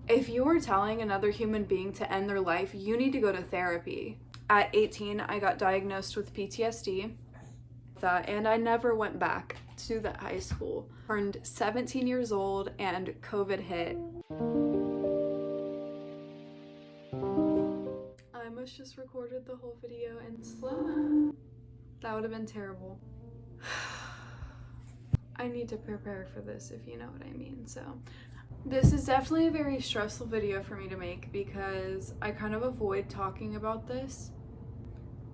If you are telling another human being to end their life, you need to go to therapy. At 18, I got diagnosed with PTSD, and I never went back to that high school. Turned 17 years old and COVID hit. I almost just recorded the whole video in slow-mo. That would have been terrible. I need to prepare for this, if you know what I mean. So this is definitely a very stressful video for me to make because I kind of avoid talking about this.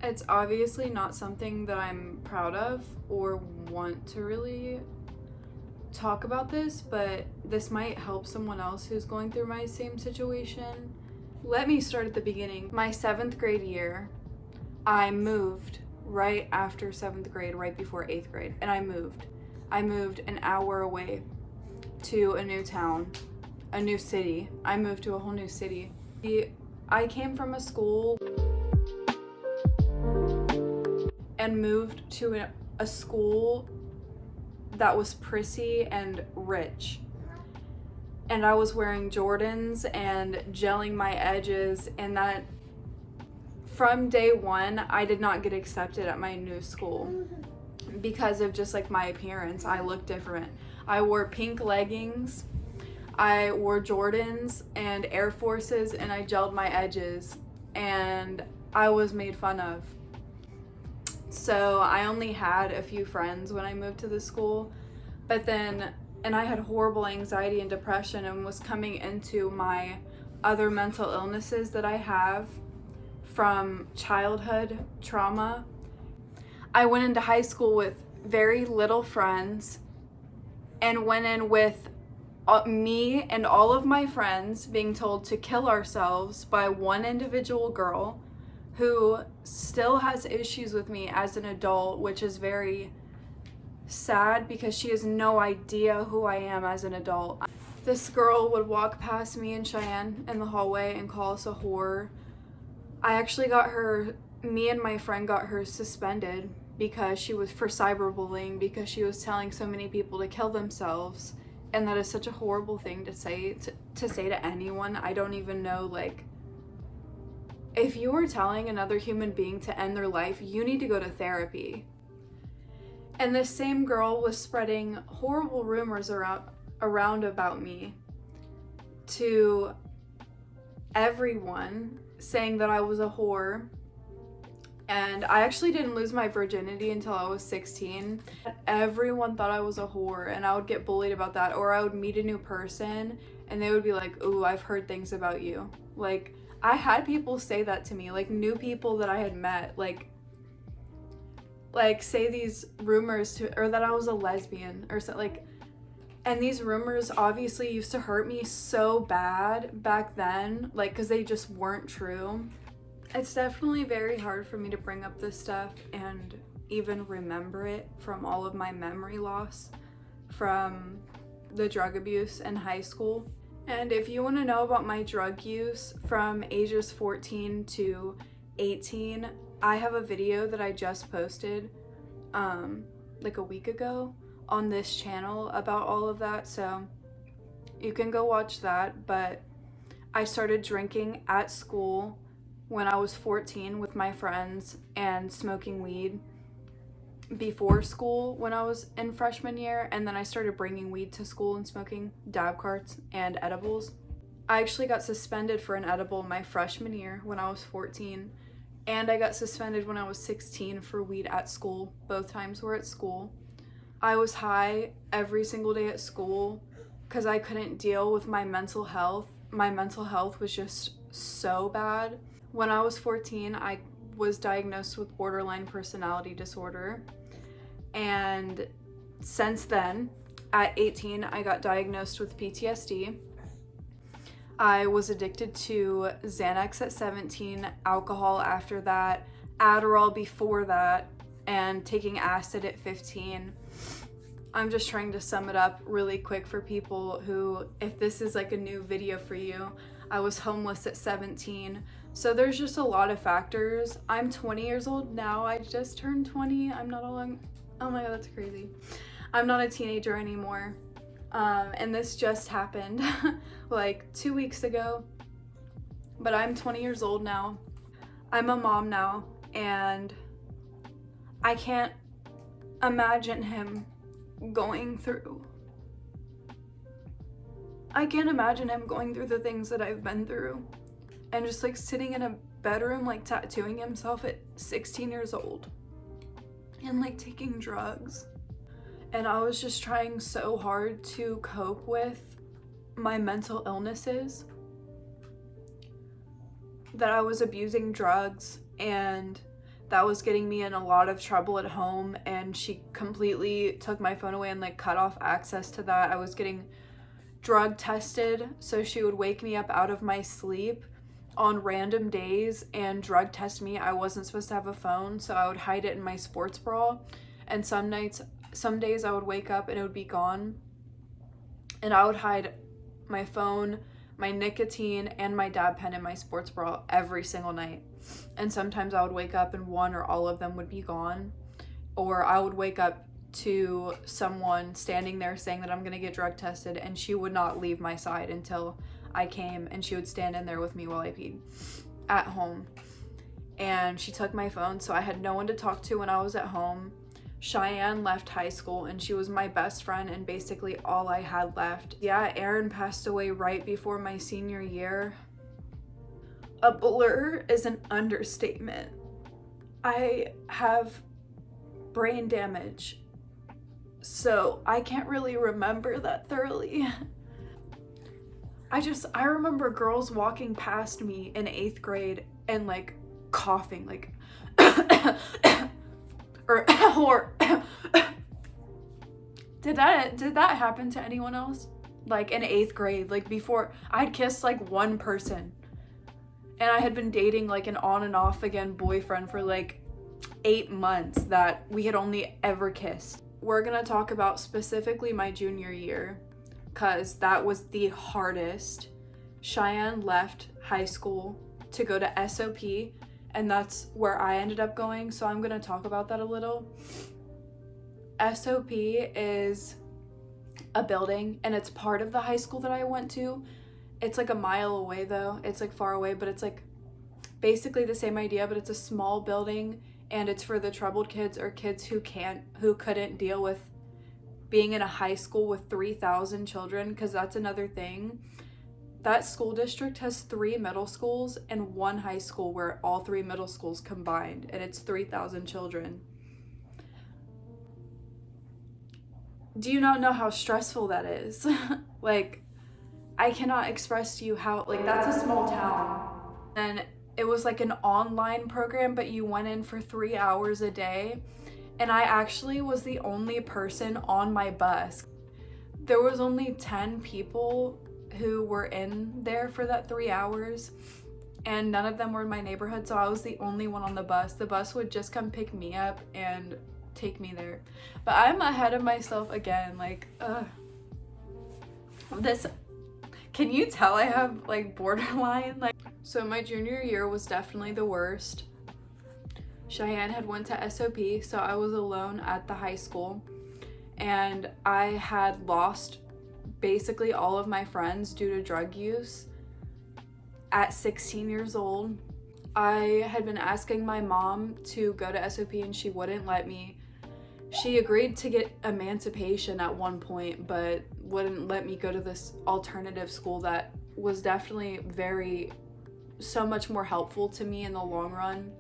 It's obviously not something that I'm proud of or want to really talk about this, but this might help someone else who's going through my same situation. Let me start at the beginning. My 7th grade year, I moved right after 7th grade, right before 8th grade, and I moved an hour away to a new town, a new city. I moved to a whole new city. I came from a school and moved to a school that was prissy and rich. And I was wearing Jordans and gelling my edges, and that from day one, I did not get accepted at my new school because of just like my appearance. I looked different. I wore pink leggings, I wore Jordans and Air Forces, and I gelled my edges, and I was made fun of. So I only had a few friends when I moved to the school, and I had horrible anxiety and depression and was coming into my other mental illnesses that I have from childhood trauma. I went into high school with very little friends and went in with me and all of my friends being told to kill ourselves by one individual girl who still has issues with me as an adult, which is very sad because she has no idea who I am as an adult. This girl would walk past me in Cheyenne in the hallway and call us a whore. Me and my friend got her suspended because she was for cyberbullying, because she was telling so many people to kill themselves, and that is such a horrible thing to say to anyone. I don't even know, like, if you are telling another human being to end their life, you need to go to therapy. And this same girl was spreading horrible rumors around about me to everyone, saying that I was a whore. And I actually didn't lose my virginity until I was 16. Everyone thought I was a whore, and I would get bullied about that, or I would meet a new person and they would be like, "Ooh, I've heard things about you." Like, I had people say that to me, like new people that I had met, like say these rumors or that I was a lesbian or something, like, and these rumors obviously used to hurt me so bad back then, like, because they just weren't true. It's definitely very hard for me to bring up this stuff and even remember it from all of my memory loss from the drug abuse in high school. And if you want to know about my drug use from ages 14 to 18, I have a video that I just posted like a week ago on this channel about all of that, so you can go watch that. But I started drinking at school when I was 14 with my friends and smoking weed before school when I was in freshman year, and then I started bringing weed to school and smoking dab carts and edibles. I actually got suspended for an edible my freshman year when I was 14, and I got suspended when I was 16 for weed at school. Both times were at school. I was high every single day at school because I couldn't deal with my mental health. My mental health was just so bad. When I was 14, I was diagnosed with borderline personality disorder. And since then, at 18, I got diagnosed with PTSD. I was addicted to Xanax at 17, alcohol after that, Adderall before that, and taking acid at 15. I'm just trying to sum it up really quick for people who, if this is like a new video for you, I was homeless at 17. So there's just a lot of factors. I'm 20 years old now. I just turned 20. I'm not a long, oh my God, that's crazy. I'm not a teenager anymore. And this just happened like 2 weeks ago, but I'm 20 years old now. I'm a mom now, and I can't imagine him going through. I can't imagine him going through the things that I've been through, and just like sitting in a bedroom like tattooing himself at 16 years old and like taking drugs. And I was just trying so hard to cope with my mental illnesses that I was abusing drugs, and that was getting me in a lot of trouble at home. And she completely took my phone away and like cut off access to that. I was getting drug tested, so she would wake me up out of my sleep on random days and drug test me. I wasn't supposed to have a phone, so I would hide it in my sports bra, and some days I would wake up and it would be gone, and I would hide my phone, my nicotine, and my dab pen in my sports bra every single night. And sometimes I would wake up and one or all of them would be gone, or I would wake up to someone standing there saying that I'm gonna get drug tested, and she would not leave my side until I came, and she would stand in there with me while I peed at home. And she took my phone, so I had no one to talk to when I was at home. Cheyenne left high school, and she was my best friend and basically all I had left. Yeah, Aaron passed away right before my senior year. A blur is an understatement. I have brain damage, so I can't really remember that thoroughly. I remember girls walking past me in 8th grade and like coughing, like or did that happen to anyone else? Like in 8th grade, like before I'd kissed like one person, and I had been dating like an on and off again boyfriend for like 8 months that we had only ever kissed. We're gonna talk about specifically my junior year, because that was the hardest. Cheyenne left high school to go to SOP, and that's where I ended up going, so I'm going to talk about that a little. SOP is a building, and it's part of the high school that I went to. It's like a mile away though. It's like far away, but it's like basically the same idea, but it's a small building, and it's for the troubled kids or kids who couldn't deal with being in a high school with 3,000 children, because that's another thing. That school district has 3 middle schools and 1 high school where all 3 middle schools combined, and it's 3,000 children. Do you not know how stressful that is? Like, I cannot express to you how, like, that's a small town. And it was like an online program, but you went in for 3 hours a day. And I actually was the only person on my bus. There was only 10 people who were in there for that 3 hours, and none of them were in my neighborhood, so I was the only one on the bus. The bus would just come pick me up and take me there. But I'm ahead of myself again, like, this, can you tell I have like borderline? Like, so my junior year was definitely the worst. Cheyenne had went to SOP, so I was alone at the high school, and I had lost basically all of my friends due to drug use at 16 years old. I had been asking my mom to go to SOP, and she wouldn't let me. She agreed to get emancipation at one point, but wouldn't let me go to this alternative school that was definitely so much more helpful to me in the long run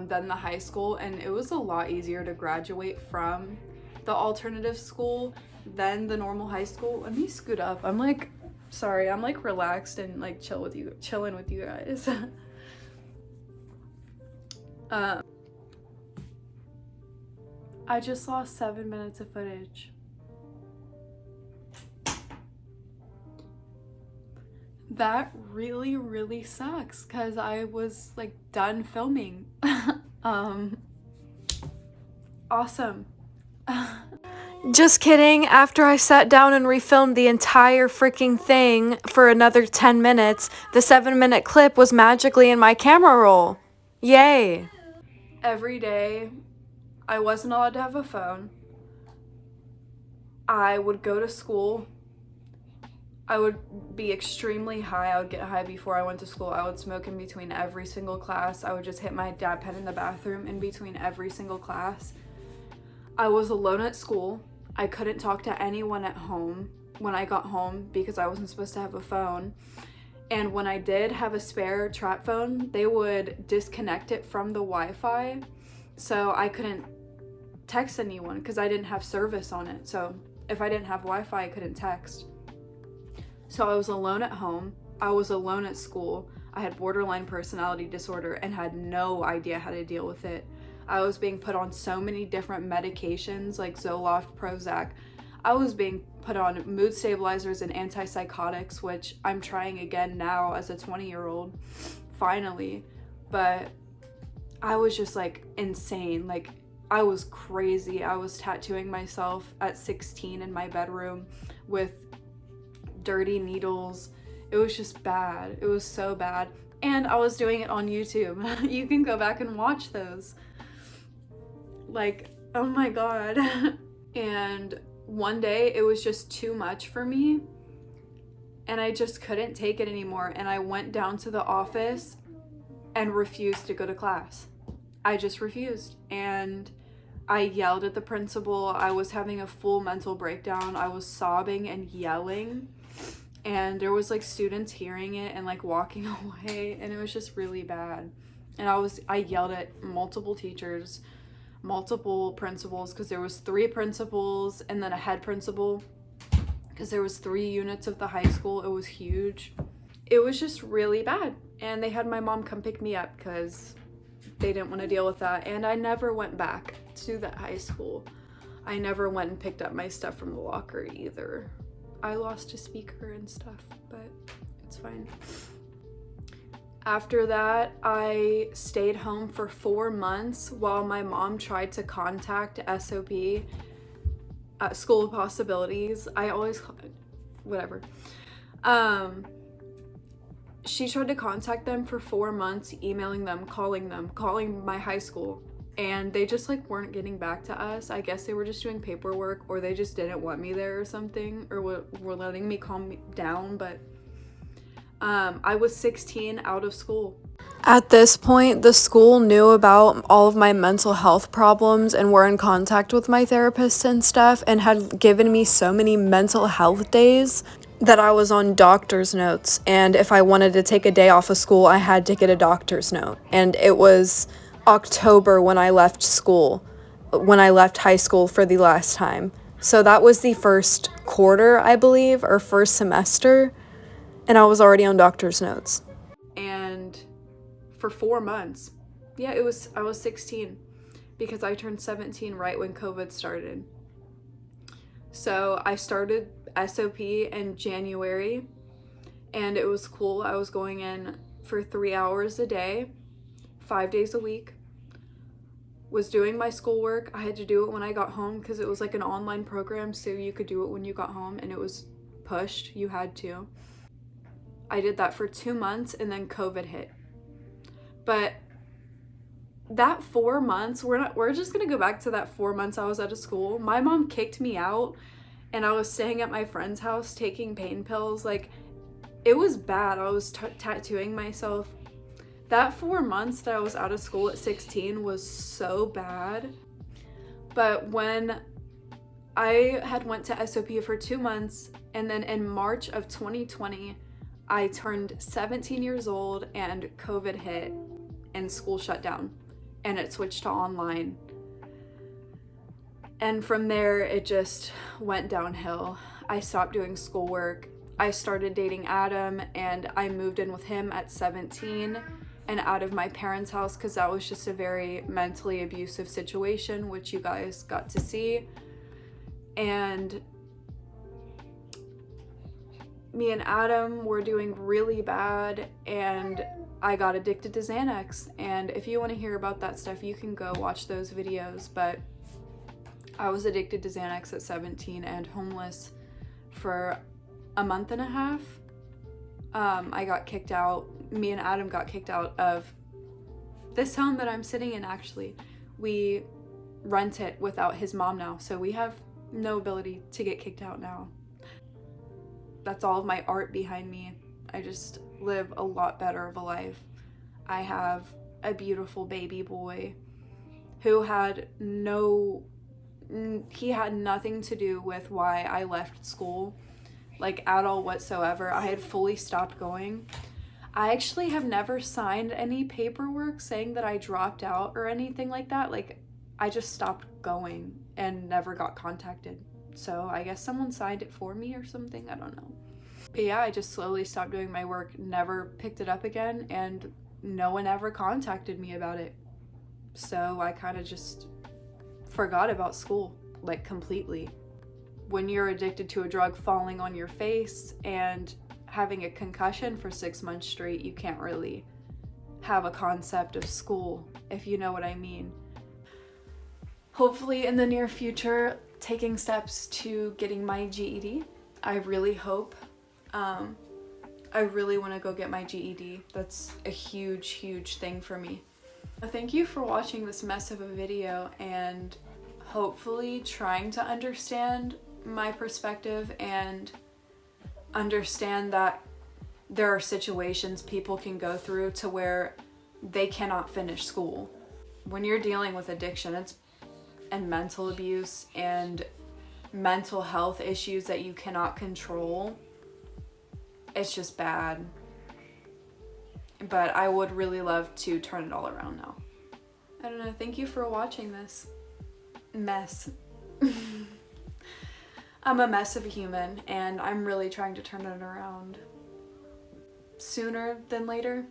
than the high school. And it was a lot easier to graduate from the alternative school than the normal high school. Let me scoot up. I'm like relaxed and like chilling with you guys. I just lost 7 minutes of footage. That really, really sucks, because I was like done filming. Awesome. Just kidding. After I sat down and refilmed the entire freaking thing for another 10 minutes, the 7-minute clip was magically in my camera roll. Yay. Every day, I wasn't allowed to have a phone. I would go to school. I would be extremely high. I would get high before I went to school. I would smoke in between every single class. I would just hit my dab pen in the bathroom in between every single class. I was alone at school. I couldn't talk to anyone at home when I got home because I wasn't supposed to have a phone. And when I did have a spare trap phone, they would disconnect it from the Wi-Fi. So I couldn't text anyone because I didn't have service on it. So if I didn't have Wi-Fi, I couldn't text. So I was alone at home. I was alone at school. I had borderline personality disorder and had no idea how to deal with it. I was being put on so many different medications like Zoloft, Prozac. I was being put on mood stabilizers and antipsychotics, which I'm trying again now as a 20-year-old, finally. But I was just like insane. Like, I was crazy. I was tattooing myself at 16 in my bedroom with dirty needles. It was just bad. It was so bad. And I was doing it on YouTube. You can go back and watch those. Like, oh my God. And one day it was just too much for me and I just couldn't take it anymore. And I went down to the office and refused to go to class. I just refused. And I yelled at the principal. I was having a full mental breakdown. I was sobbing and yelling. And there was like students hearing it and like walking away, and it was just really bad. And I yelled at multiple teachers, multiple principals, because there was 3 principals and then a head principal, because there was 3 units of the high school. It was huge. It was just really bad. And they had my mom come pick me up because they didn't want to deal with that. And I never went back to that high school. I never went and picked up my stuff from the locker either. I lost a speaker and stuff, but it's fine. After that, I stayed home for 4 months while my mom tried to contact SOP, School of Possibilities. I always call it, whatever. She tried to contact them for 4 months, emailing them, calling my high school. And they just like weren't getting back to us. I guess they were just doing paperwork, or they just didn't want me there or something, or were letting me calm down. But I was 16 out of school. At this point, the school knew about all of my mental health problems and were in contact with my therapist and stuff, and had given me so many mental health days that I was on doctor's notes. And if I wanted to take a day off of school, I had to get a doctor's note. And it was October when I left high school for the last time. So that was the first quarter, I believe, or first semester, and I was already on doctor's notes. And for 4 months, I was 16 because I turned 17 right when COVID started. So I started SOP in January, and it was cool. I was going in for 3 hours a day, 5 days a week. Was doing my schoolwork. I had to do it when I got home because it was like an online program, so you could do it when you got home, and it was pushed. You had to. I did that for 2 months, and then COVID hit. But that 4 months, we're just gonna go back to that 4 months I was out of school. My mom kicked me out, and I was staying at my friend's house taking pain pills. Like, it was bad. I was tattooing myself. That 4 months that I was out of school at 16 was so bad. But when I had went to SOP for 2 months, and then in March of 2020, I turned 17 years old and COVID hit and school shut down and it switched to online. And from there, it just went downhill. I stopped doing schoolwork. I started dating Adam, and I moved in with him at 17 and out of my parents' house because that was just a very mentally abusive situation, which you guys got to see. And me and Adam were doing really bad, and I got addicted to Xanax. And if you want to hear about that stuff, you can go watch those videos. But I was addicted to Xanax at 17 and homeless for a month and a half. I got kicked out. Me and Adam got kicked out of this home that I'm sitting in. Actually, we rent it without his mom now, so we have no ability to get kicked out now. That's all of my art behind me. I just live a lot better of a life. I have a beautiful baby boy who had he had nothing to do with why I left school, like at all whatsoever. I had fully stopped going. I actually have never signed any paperwork saying that I dropped out or anything like that. Like, I just stopped going and never got contacted. So I guess someone signed it for me or something. I don't know. But yeah, I just slowly stopped doing my work, never picked it up again, and no one ever contacted me about it. So I kind of just forgot about school, like, completely. When you're addicted to a drug, falling on your face and having a concussion for 6 months straight, you can't really have a concept of school, if you know what I mean. Hopefully in the near future, taking steps to getting my GED. I really hope. I really want to go get my GED. That's a huge, huge thing for me. Thank you for watching this mess of a video and hopefully trying to understand my perspective and understand that there are situations people can go through to where they cannot finish school. When you're dealing with addiction and mental abuse and mental health issues that you cannot control, it's just bad. But I would really love to turn it all around now. I don't know, thank you for watching this mess. I'm a mess of a human and I'm really trying to turn it around sooner than later.